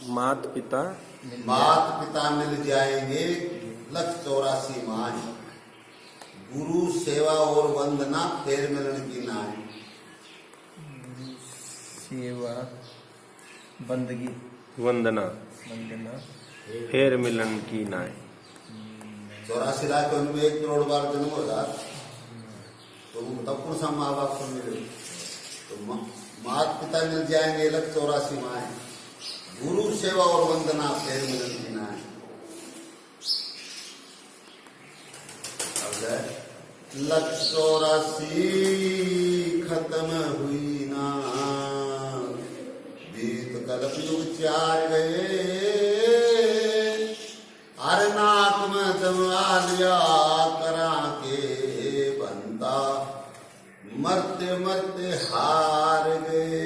मात पिता मिल जाएंगे 184 माह। गुरु सेवा और वंदना फेर मिलन की नाय। सेवा बंदगी वंदना वंदना फेर मिलन की नाय। 84 लाख उनमें 1 करोड़ बार जन्म होगा तो तब कौन सा माँ बाप को मिले। तो माता पिता मिल जाएंगे 184 माह। गुरु सेवा और वंदना फेर मिलन की नाय। 184 खत्म हुई ना, बीत कल्प युग 4 गए। अरे नाक में दमा लिया करा के बनता, मरते मरते हार गए।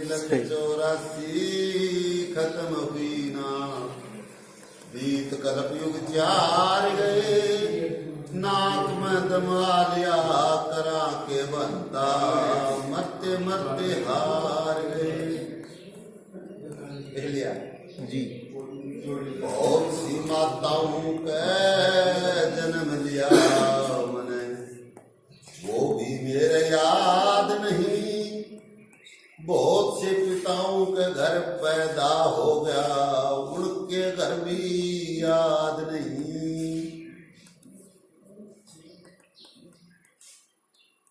184 खत्म हुई ना, बीत कल्प युग 4 गए। नाक में दमा लिया करा के बनता, मरते मरते हार गए। देख लिया जी। बहुत सी माताओं के जन्म लिया मैंने, वो भी मेरे याद नहीं। बहुत से पिताओं के घर पैदा हो गया, उनके घर भी याद नहीं।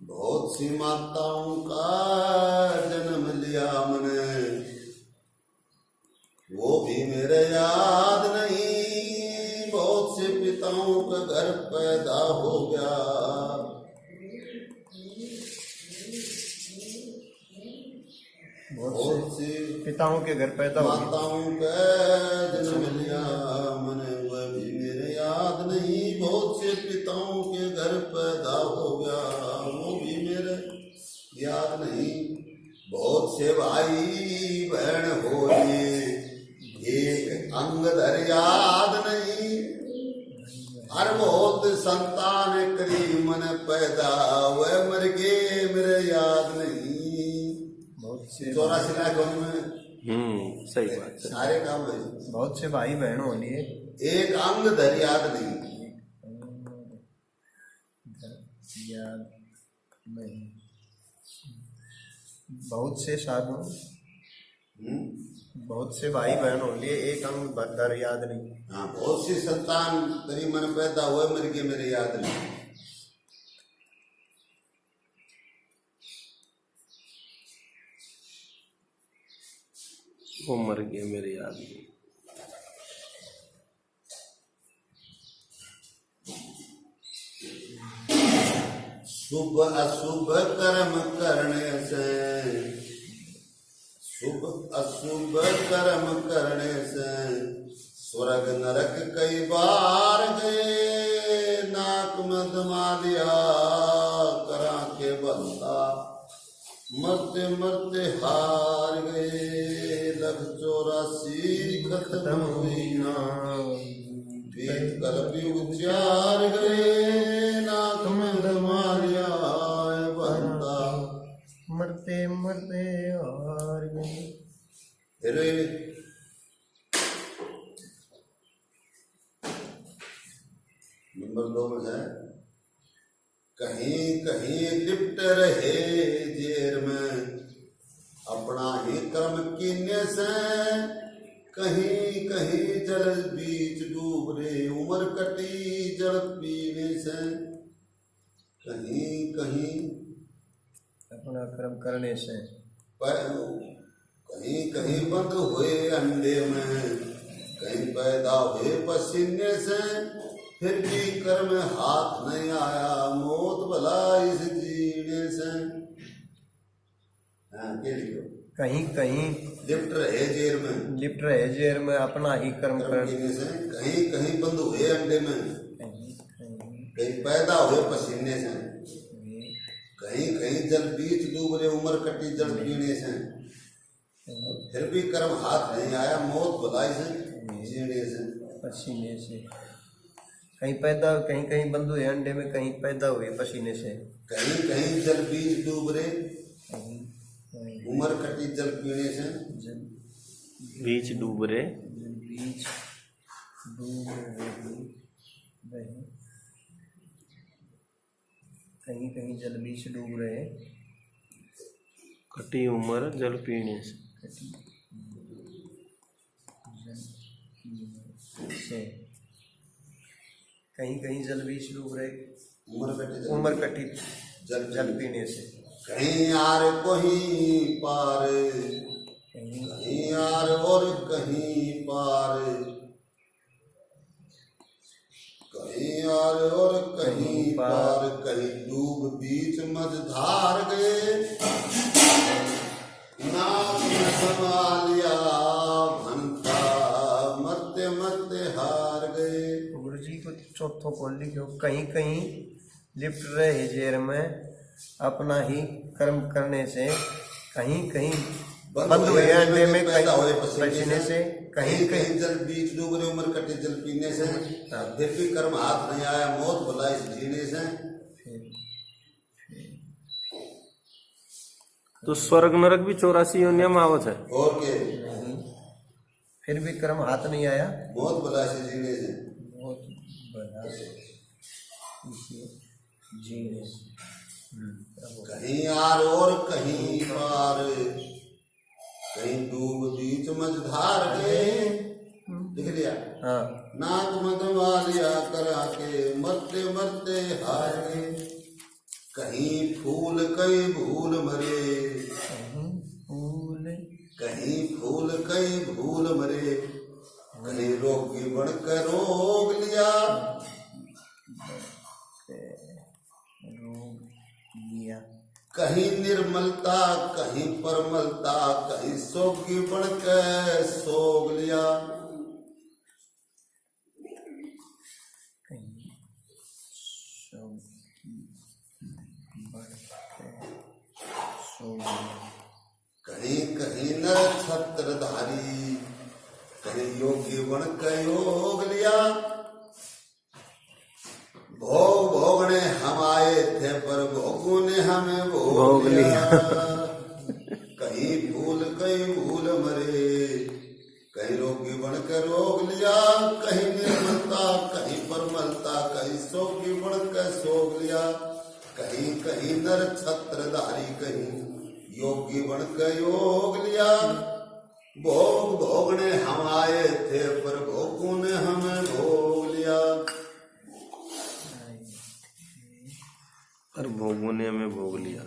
बहुत सी माताओं का जन्म लिया मैंने, वो भी मेरे याद नहीं। बहुत से पिताओं का घर पैदा हो गया, बहुत से पिताओं के घर पैदा हो गए। माताओं का जन्म लिया मैंने, वह भी मेरे याद नहीं। बहुत से पिताओं के घर पैदा हो गया, वो भी मेरे याद नहीं। बहुत से भाई बहन हो लिए, एक अंग धर याद नहीं। हर बहुत संतान करी मन पैदा, वह मर गए मेरे याद नहीं। 84 लाख में सही बात है। सारे काम है। बहुत से भाई बहन हो लिए, एक अंग धर याद नहीं। याद नहीं। बहुत से साधु, बहुत से भाई बहन हो लिए, एक अंग भर याद नहीं। हाँ, बहुत सी संतान तेरी मन पैदा हुए, मर के मेरे याद नहीं। वो मर गए मेरे याद नहीं। शुभ अशुभ कर्म करने से, शुभ अशुभ कर्म करने से स्वर्ग नरक कई बार गए। नाक में दमा लिया करा के बनता, मरते मरते हार गए। 184 खत्म हुई ना, बीत कल्प युग 4 गए। नाक में दमा लिया बनता, मरते मरते हार गए। अरे नंबर 2 में है, कहीं कहीं लिप्ट रहे जेर में, अपना ही कर्म कीने से। कहीं कहीं जल बीच डूब रे, उम्र कटी जल पीने से। कहीं कहीं अपना कर्म करने से, कहीं कहीं बंद हुए अंडे में, कहीं पैदा हुए पसीने से। फिर भी कर्म हाथ नहीं आया, मौत भला इस जीने से। कहीं कहीं लिप्ट रहे जेर में, लिप्ट रहे जेर में, अपना ही कर्म करने से। कहीं कहीं बंद हुए अंडे में, कहीं पैदा हुए पसीने से। कहीं कहीं जल बीच डूब रहे, उम्र कटी जल पीने से। फिर भी कर्म हाथ नहीं आया, मौत भलाई से जीने से। पसीने से कहीं पैदा, कहीं कहीं बंद हुए अंडे में, कहीं पैदा हुए पसीने से। कहीं कहीं जल बीज डूब रहे, उम्र कटी जल पीने से। बीच डूब रहे, बीच डूब रहे, कहीं कहीं जल बीच डूब रहे, कटी उम्र जल पीने से। से कहीं कहीं जल बीच डूब रहे, उम्र उम्र कटी जल पीने से। कहीं आर कहीं पार, कहीं आर और कहीं पार, कहीं आर और कहीं पार, कहीं डूब बीच मझधार गए, नाम न संभालिया भनता मरते मरते हार गए। गुरु जी को चौथो खोल लिखो, कहीं कहीं लिप्ट रहे जेर में अपना ही कर्म करने से, कहीं कहीं बंद हुए अंडे में, कहीं पसीने से, कहीं कहीं जल बीच डूब रहे, उम्र कटे जल पीने से, फिर भी कर्म हाथ नहीं आया, मौत भला इस जीने से। तो स्वर्ग नरक भी 84 योनियां में आवत है। और के फिर भी कर्म हाथ नहीं आया, मौत भला इस जीने से। बहुत बड़ा इसे जीने से। कहीं आर और कहीं पार, कहीं डूब बीच मझधार गए। लिख लिया। हाँ, नाक मदवालिया करा के मरते मरते हार गए। कहीं फूल कई भूल मरे, कहीं फूल कई भूल मरे, कहीं रोगी बनकर रोग लिया, कहीं निर्मलता कहीं परमलता, कहीं सोगी बनकर सोग लिया। कहीं कहीं नर छत्रधारी, कहीं योगी बनकर योग लिया। भोग भोगने हम आए थे पर भोगों ने हमें भोग लिया। कहीं फूल कहीं भूल मरे, कहीं रोगी बनकर रोग लिया, कहीं निर्मलता कहीं परमलता, कहीं सोगी बनकर सोग लिया। कहीं कहीं नर छत्रधारी, कहीं योगी बनकर योग लिया। भोग भोगने हम आए थे पर भोगों ने हमें भोग लिया। और भोगों ने हमें भोग लिया,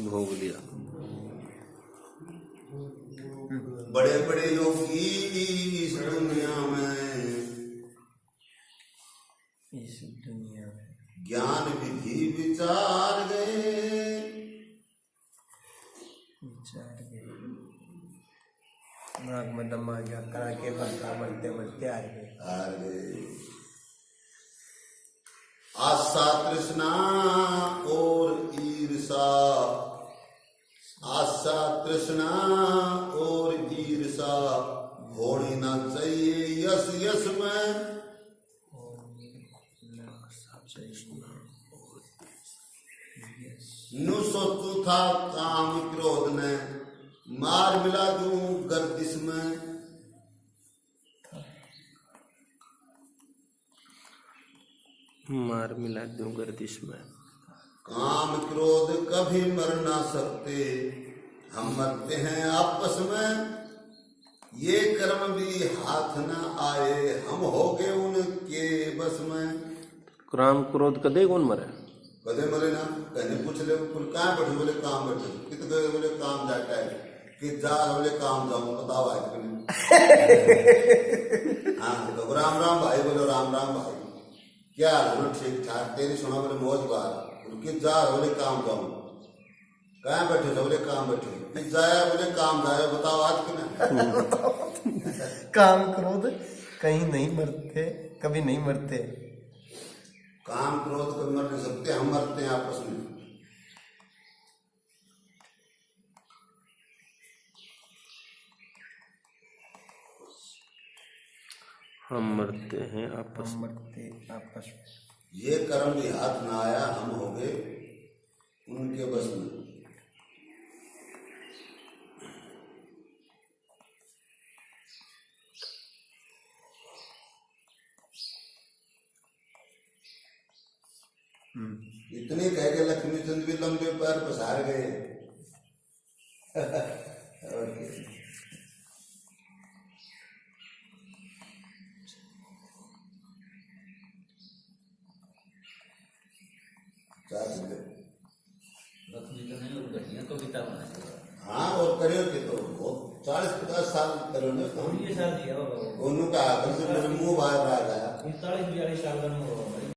भोग लिया। बड़े बड़े योगी इस दुनिया में ज्ञान विधि विचार गए। नाक में दम आ गया, करा के बनता बनते बनते आ गए। आशा तृष्णा और ईर्षा, आशा तृष्णा और ईर्षा, होनी ना चाहिए यश यश में। नु सोचू था काम क्रोध ने, मार मिला दूं गर्दिश में। मार मिला दूं गर्दिश में। काम क्रोध कभी मर ना सकते, हम मरते हैं आपस में। ये कर्म भी हाथ न आए, हम हो गए उनके बस में। काम क्रोध कदे कौन मरे? कदे मरे ना। कहने पूछ ले कुल कहाँ बैठे, बोले काम बैठे। कित गए, बोले काम जाता है। कि जा, बोले काम जाऊं, बताओ आज के हाँ तो राम राम भाई, बोले राम राम भाई, क्या हाल? ठीक ठाक। तेरी सुना, बोले मौज बात। उनकी जा, बोले काम जाऊं। कहाँ बैठे? बोले काम बैठे। जाया, बोले काम जाया, बताओ आज के काम क्रोध कहीं नहीं मरते, कभी नहीं मरते। काम क्रोध कभी मर नहीं सकते, हम मरते हैं आपस में। हम मरते हैं आपस में। ये कर्म भी हाथ न आया, हम हो गए उनके बस में। इतने कह के लक्ष्मी चंद भी लंबे पैर पसार गए। ओके। लक्ष्मी तो नहीं लोग घटिया कविता बनाई। हाँ और करियो के तो बहुत 40-50 साल करो ना काम। ये शादी है बाबा। उन्होंने कहा मुंह बाहर आ गया। 45-42 साल का